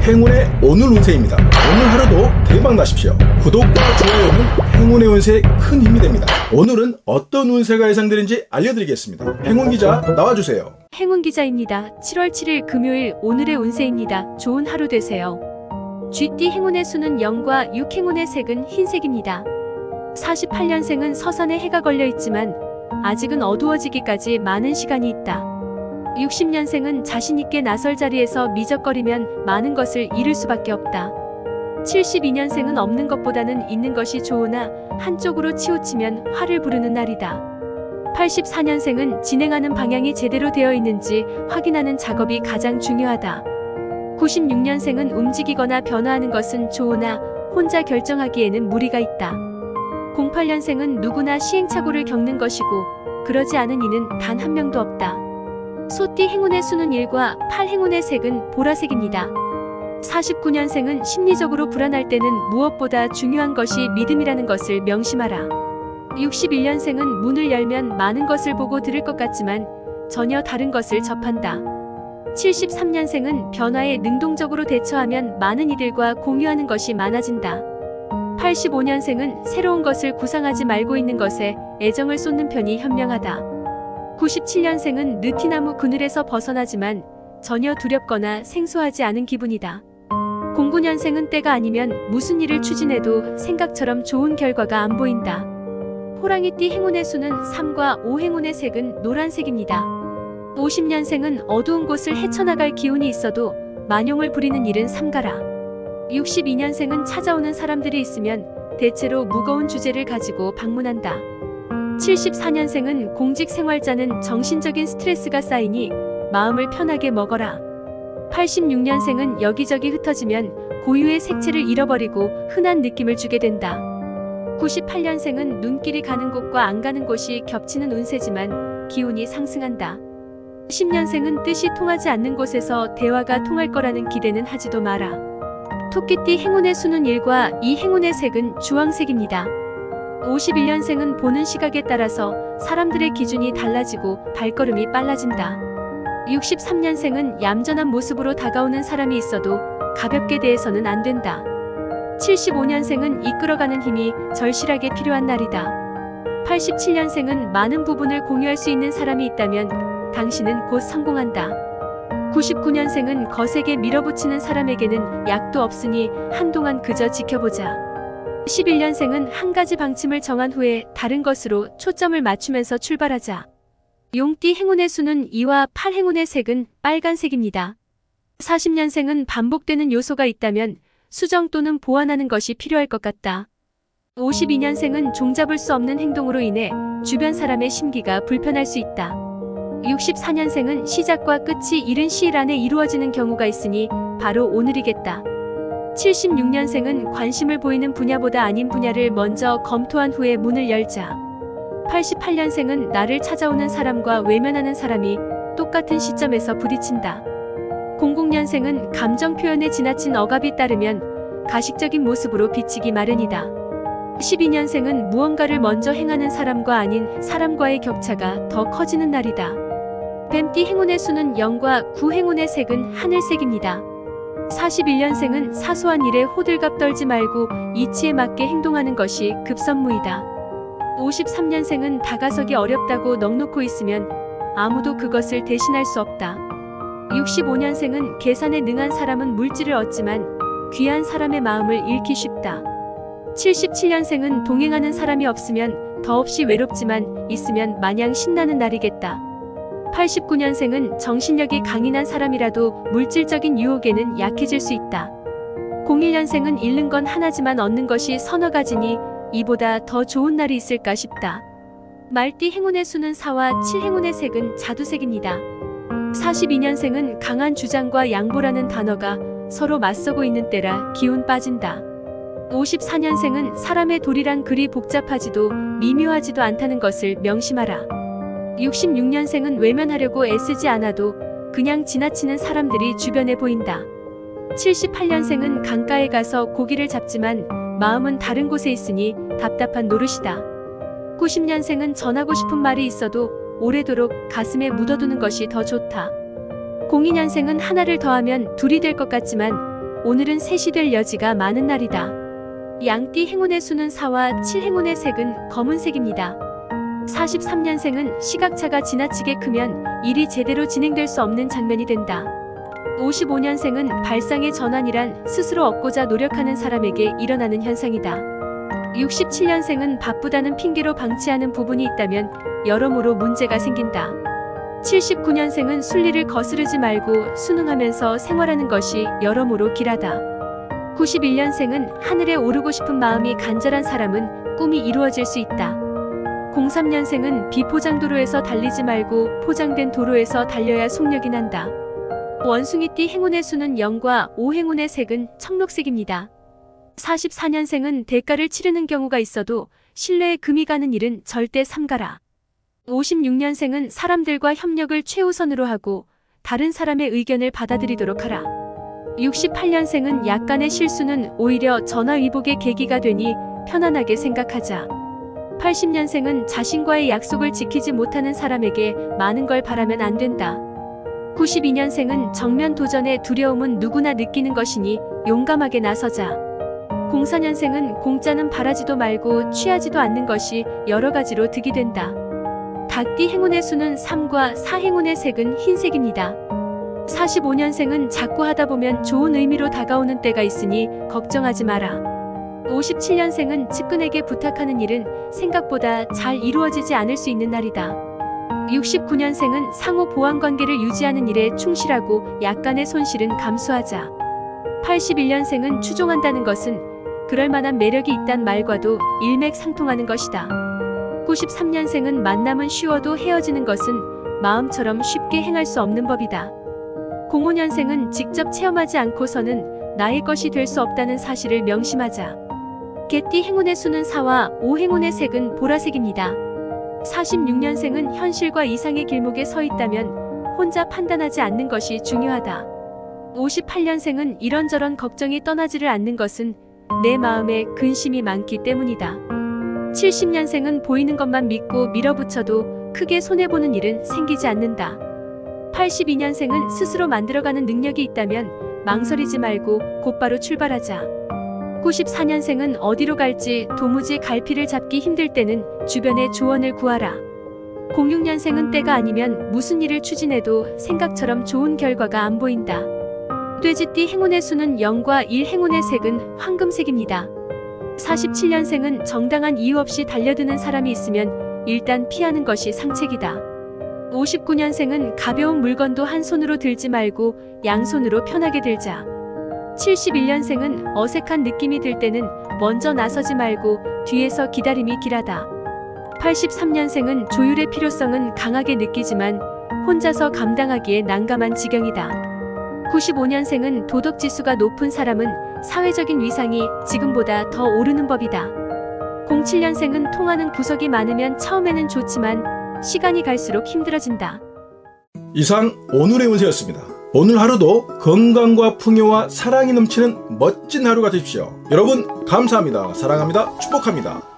행운의 오늘 운세입니다. 오늘 하루도 대박 나십시오. 구독과 좋아요는 행운의 운세에 큰 힘이 됩니다. 오늘은 어떤 운세가 예상되는지 알려드리겠습니다. 행운기자 나와주세요. 행운기자입니다. 7월 7일 금요일 오늘의 운세입니다. 좋은 하루 되세요. 쥐띠 행운의 수는 0과 6, 행운의 색은 흰색입니다. 48년생은 서산에 해가 걸려 있지만 아직은 어두워지기까지 많은 시간이 있다. 60년생은 자신있게 나설 자리에서 미적거리면 많은 것을 잃을 수밖에 없다. 72년생은 없는 것보다는 있는 것이 좋으나 한쪽으로 치우치면 화를 부르는 날이다. 84년생은 진행하는 방향이 제대로 되어 있는지 확인하는 작업이 가장 중요하다. 96년생은 움직이거나 변화하는 것은 좋으나 혼자 결정하기에는 무리가 있다. 08년생은 누구나 시행착오를 겪는 것이고 그러지 않은 이는 단 한 명도 없다. 소띠 행운의 수는 1과 8, 행운의 색은 보라색입니다. 49년생은 심리적으로 불안할 때는 무엇보다 중요한 것이 믿음이라는 것을 명심하라. 61년생은 문을 열면 많은 것을 보고 들을 것 같지만 전혀 다른 것을 접한다. 73년생은 변화에 능동적으로 대처하면 많은 이들과 공유하는 것이 많아진다. 85년생은 새로운 것을 구상하지 말고 있는 것에 애정을 쏟는 편이 현명하다. 97년생은 느티나무 그늘에서 벗어나지만 전혀 두렵거나 생소하지 않은 기분이다. 09년생은 때가 아니면 무슨 일을 추진해도 생각처럼 좋은 결과가 안 보인다. 호랑이띠 행운의 수는 3과 5, 행운의 색은 노란색입니다. 50년생은 어두운 곳을 헤쳐나갈 기운이 있어도 만용을 부리는 일은 삼가라. 62년생은 찾아오는 사람들이 있으면 대체로 무거운 주제를 가지고 방문한다. 74년생은 공직 생활자는 정신적인 스트레스가 쌓이니 마음을 편하게 먹어라. 86년생은 여기저기 흩어지면 고유의 색채를 잃어버리고 흔한 느낌을 주게 된다. 98년생은 눈길이 가는 곳과 안 가는 곳이 겹치는 운세지만 기운이 상승한다. 10년생은 뜻이 통하지 않는 곳에서 대화가 통할 거라는 기대는 하지도 마라. 토끼띠 행운의 수는 1과 2, 행운의 색은 주황색입니다. 51년생은 보는 시각에 따라서 사람들의 기준이 달라지고 발걸음이 빨라진다. 63년생은 얌전한 모습으로 다가오는 사람이 있어도 가볍게 대해서는 안 된다. 75년생은 이끌어가는 힘이 절실하게 필요한 날이다. 87년생은 많은 부분을 공유할 수 있는 사람이 있다면 당신은 곧 성공한다. 99년생은 거세게 밀어붙이는 사람에게는 약도 없으니 한동안 그저 지켜보자. 11년생은 한 가지 방침을 정한 후에 다른 것으로 초점을 맞추면서 출발하자. 용띠 행운의 수는 2와 8, 행운의 색은 빨간색입니다. 40년생은 반복되는 요소가 있다면 수정 또는 보완하는 것이 필요할 것 같다. 52년생은 종잡을 수 없는 행동으로 인해 주변 사람의 심기가 불편할 수 있다. 64년생은 시작과 끝이 이른 시일 안에 이루어지는 경우가 있으니 바로 오늘이겠다. 76년생은 관심을 보이는 분야보다 아닌 분야를 먼저 검토한 후에 문을 열자. 88년생은 나를 찾아오는 사람과 외면하는 사람이 똑같은 시점에서 부딪힌다. 00년생은 감정 표현에 지나친 억압이 따르면 가식적인 모습으로 비치기 마련이다. 12년생은 무언가를 먼저 행하는 사람과 아닌 사람과의 격차가 더 커지는 날이다. 뱀띠 행운의 수는 0과 9, 행운의 색은 하늘색입니다. 41년생은 사소한 일에 호들갑 떨지 말고 이치에 맞게 행동하는 것이 급선무이다. 53년생은 다가서기 어렵다고 넋놓고 있으면 아무도 그것을 대신할 수 없다. 65년생은 계산에 능한 사람은 물질을 얻지만 귀한 사람의 마음을 잃기 쉽다. 77년생은 동행하는 사람이 없으면 더없이 외롭지만 있으면 마냥 신나는 날이겠다. 89년생은 정신력이 강인한 사람이라도 물질적인 유혹에는 약해질 수 있다. 01년생은 잃는 건 하나지만 얻는 것이 서너 가지니 이보다 더 좋은 날이 있을까 싶다. 말띠 행운의 수는 4와 7, 행운의 색은 자두색입니다. 42년생은 강한 주장과 양보라는 단어가 서로 맞서고 있는 때라 기운 빠진다. 54년생은 사람의 도리란 그리 복잡하지도 미묘하지도 않다는 것을 명심하라. 66년생은 외면하려고 애쓰지 않아도 그냥 지나치는 사람들이 주변에 보인다. 78년생은 강가에 가서 고기를 잡지만 마음은 다른 곳에 있으니 답답한 노릇이다. 90년생은 전하고 싶은 말이 있어도 오래도록 가슴에 묻어두는 것이 더 좋다. 02년생은 하나를 더하면 둘이 될 것 같지만 오늘은 셋이 될 여지가 많은 날이다. 양띠 행운의 수는 4와 7, 행운의 색은 검은색입니다. 43년생은 시각차가 지나치게 크면 일이 제대로 진행될 수 없는 장면이 된다. 55년생은 발상의 전환이란 스스로 얻고자 노력하는 사람에게 일어나는 현상이다. 67년생은 바쁘다는 핑계로 방치하는 부분이 있다면 여러모로 문제가 생긴다. 79년생은 순리를 거스르지 말고 순응하면서 생활하는 것이 여러모로 길하다. 91년생은 하늘에 오르고 싶은 마음이 간절한 사람은 꿈이 이루어질 수 있다. 03년생은 비포장 도로에서 달리지 말고 포장된 도로에서 달려야 속력이 난다. 원숭이띠 행운의 수는 0과 5, 행운의 색은 청록색입니다. 44년생은 대가를 치르는 경우가 있어도 신뢰에 금이 가는 일은 절대 삼가라. 56년생은 사람들과 협력을 최우선으로 하고 다른 사람의 의견을 받아들이도록 하라. 68년생은 약간의 실수는 오히려 전화위복의 계기가 되니 편안하게 생각하자. 80년생은 자신과의 약속을 지키지 못하는 사람에게 많은 걸 바라면 안 된다. 92년생은 정면 도전의 두려움은 누구나 느끼는 것이니 용감하게 나서자. 04년생은 공짜는 바라지도 말고 취하지도 않는 것이 여러 가지로 득이 된다. 닭띠 행운의 수는 3과 4, 행운의 색은 흰색입니다. 45년생은 자꾸 하다 보면 좋은 의미로 다가오는 때가 있으니 걱정하지 마라. 57년생은 측근에게 부탁하는 일은 생각보다 잘 이루어지지 않을 수 있는 날이다. 69년생은 상호 보완관계를 유지하는 일에 충실하고 약간의 손실은 감수하자. 81년생은 추종한다는 것은 그럴 만한 매력이 있단 말과도 일맥상통하는 것이다. 93년생은 만남은 쉬워도 헤어지는 것은 마음처럼 쉽게 행할 수 없는 법이다. 05년생은 직접 체험하지 않고서는 나의 것이 될 수 없다는 사실을 명심하자. 개띠 행운의 수는 4와 5, 행운의 색은 보라색입니다. 46년생은 현실과 이상의 길목에 서 있다면 혼자 판단하지 않는 것이 중요하다. 58년생은 이런저런 걱정이 떠나지를 않는 것은 내 마음에 근심이 많기 때문이다. 70년생은 보이는 것만 믿고 밀어붙여도 크게 손해보는 일은 생기지 않는다. 82년생은 스스로 만들어가는 능력이 있다면 망설이지 말고 곧바로 출발하자. 94년생은 어디로 갈지 도무지 갈피를 잡기 힘들 때는 주변의 조언을 구하라. 06년생은 때가 아니면 무슨 일을 추진해도 생각처럼 좋은 결과가 안 보인다. 돼지띠 행운의 수는 0과 1, 행운의 색은 황금색입니다. 47년생은 정당한 이유 없이 달려드는 사람이 있으면 일단 피하는 것이 상책이다. 59년생은 가벼운 물건도 한 손으로 들지 말고 양손으로 편하게 들자. 71년생은 어색한 느낌이 들 때는 먼저 나서지 말고 뒤에서 기다림이 길하다. 83년생은 조율의 필요성은 강하게 느끼지만 혼자서 감당하기에 난감한 지경이다. 95년생은 도덕지수가 높은 사람은 사회적인 위상이 지금보다 더 오르는 법이다. 07년생은 통하는 구석이 많으면 처음에는 좋지만 시간이 갈수록 힘들어진다. 이상 오늘의 운세였습니다. 오늘 하루도 건강과 풍요와 사랑이 넘치는 멋진 하루가 되십시오. 여러분 감사합니다. 사랑합니다. 축복합니다.